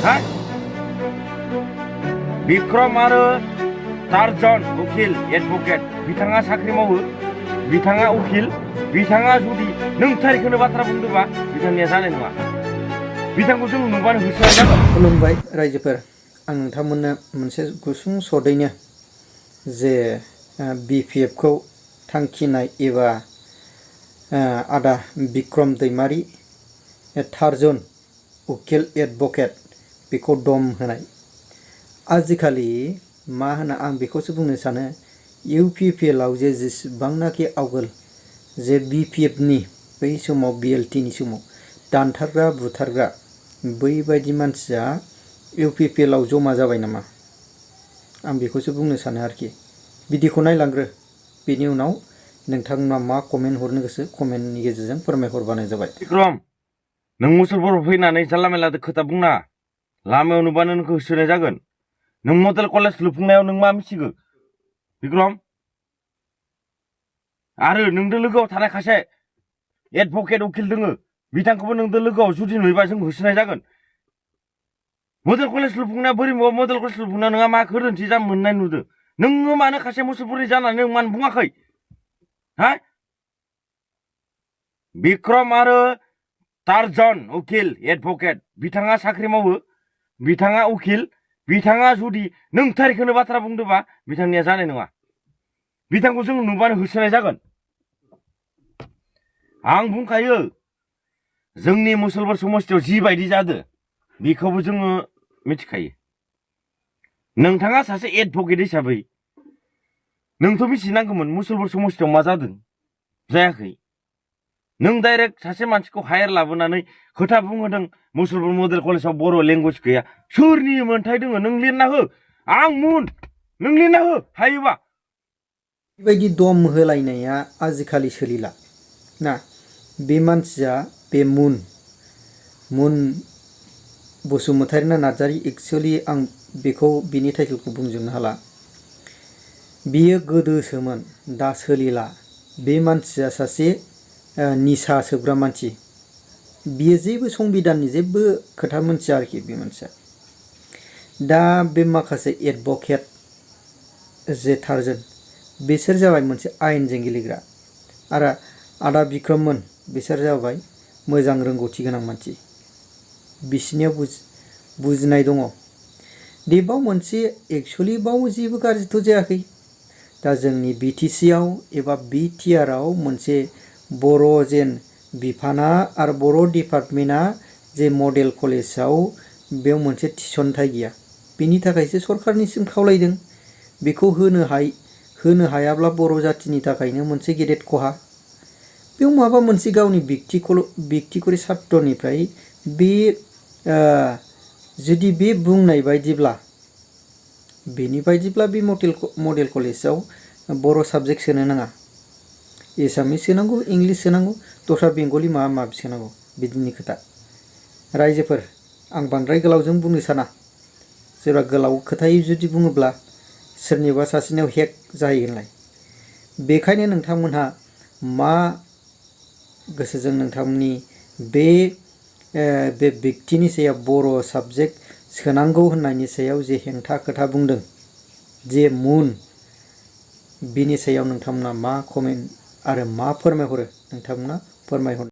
हा बिक्रम आरो टारजन उकिल एडभकेट बिथाङा साख्रि मावो बिथाङा उकिल बिथाङा जुदि नंथारैखौनो बाथ्रा बुंदोंबा बिथांनिया जानाय नङा बिथांखौ जों नुबानो होसोनाय जागोन। खुलुमबाय रायजोफोर आं नोंथांमोननो मोनसे गुसुं सदैनो जे BPF खौ थांखिनाय एबा आदा बिक्रम दैमारि टारजन उकिल एडभकेट बेखौ दम होनाय आजिखालि मा होनो आं बेखौसो बुंनो सानो UPPL आव जे जेसेबांनाखि आवगोल जे BPF नि बै समाव BLT नि समाव दानथारग्रा बुथारग्रा बैबायदि मानसिया UPPL आव जमा जाबाय नामा आं बेखौसो बुंनो सानो आरोखि बिदिखौ नायलांग्रो बेनि उनाव नोंथांमोना मा कमेन्ट हरनो गोसो कमेन्टनि गेजेरजों फोरमायहरबानो जाबाय। बिक्रम नों मुसलपुराव फैनानै जानला मेनला खोथा बुंना लामायाव नुबानो नोंखौ होसोनाय जागोन। नों मडेल कलेज लुफुंनायाव नों मा मिथिगौ बिक्रम आरो नोंदो लोगोआव थानाय खासे एडभकेट उकिल दोङो बिथांखौबो नोंदो लोगोआव जुदि नुयोबा जों होसोनाय जागोन। मडेल कलेज लुफुंनाया बोरै मडेल कलेज लुफुंनायाव नोंहा मा गोरोन्थि जा मोननाय नुदो नोङो मानो खासे मुसलपुरनि जानानै नों मानो बुङाखै हा बिक्रम आरो टारजन उकिल एडभकेट बिथाङा साख्रि मावो बिथाङा उकिल बिथाङा जुदि नंथारैखौनो बाथ्रा बुंदोंबा बिथांनिया जानाय नङा बिथांखौ जों नुबानो होसोनाय जागोन। आं बुंखायो जोंनि मुसलपुर समस्थियाव जिबायदि जादो बेखौबो जोङो मिथिखायो। नोंथाङा सासे एडभकेट हिसाबै नोंथ' मिथिनांगौमोन मुसलपुर समस्थियाव मा जादों जायाखै नों डाइरेक्ट सासे मानसिखौ हायार लाबोनानै खोथा बुंहोदों मुसलपुर मडेल कलेजाव बर' लेंगुवेज गैया सोरनि मोन्थाय दोङो नों लिरना हो आं मुन नों लिरना हो हायोबा बेबायदि दम होलायनाया आजिखालि सोलिला ना बे मानसिया बे मुन बसुमतारी ना नार्जारी एक्चुअलि आं बेखौ बिनि टाइटेलखौ बुंजोबनो हाला बियो गोदोसोमोन दा सोलिला बे मानसिया सासे निसा सोबग्रा मानसि बियो जेबो संबिधाननि जेबो खोथा मोनथिया आरोखि बे मानसिया दा बे माखासे एडभकेट जे टारजन बिसोर जाबाय मोनसे आयेनजों गेलेग्रा आरो आदा बिक्रममोन बिसोर जाबाय मोजां रोंगौथि गोनां मानसि बिसिनियाव बुजिनाय दङ दे बाव मोनसे एक्चुअलि बाव जेबो गाज्रिथ' जायाखै दा जोंनि BTC आव एबा BTR आव मोनसे बर' जेन बिफाना आरो बर' डिपार्टमेन्टआ जे मडेल कलेजाव बेयाव मोनसे थिसनथाइ गैया बेनि थाखायसो सरकारनिसिम खावलायदों बेखौ होनो हायाब्ला बर' जाथिनि थाखायनो मोनसे गेदेर खहा बेयाव माबा मोनसे गावनि व्यक्तिगत सार्थनिफ्राय बे जुदि बे बुंनाय बायदिब्ला बे मडेल कलेजाव बर' साबजेक्ट सोनो नाङा एसामिस सोनांगौ इंलिस सोनांगौ दस्रा बेंगलि माबा माबि सोनांगौ बिदिनि खोथा रायजोफोर आं बांद्राय गोलावजों बुंनो साना सोरबा गोलाव खोथायै जुदि बुङोब्ला सोरनिबा सासेनाव हेक जाहैगोनलाय बेखायनो नोंथांमोनहा मा गोसोजों नोंथांमोननि बे व्यक्तिनि सायाव बर' साबजेक्ट सोनांगौ होननायनि सायाव जे हेंथा खोथा बुंदों जे मुन बिनि सायाव नोंथांमोना मा कमेन्ट आरो मा फोरमायहरो नोंथांमोना फोरमायहर।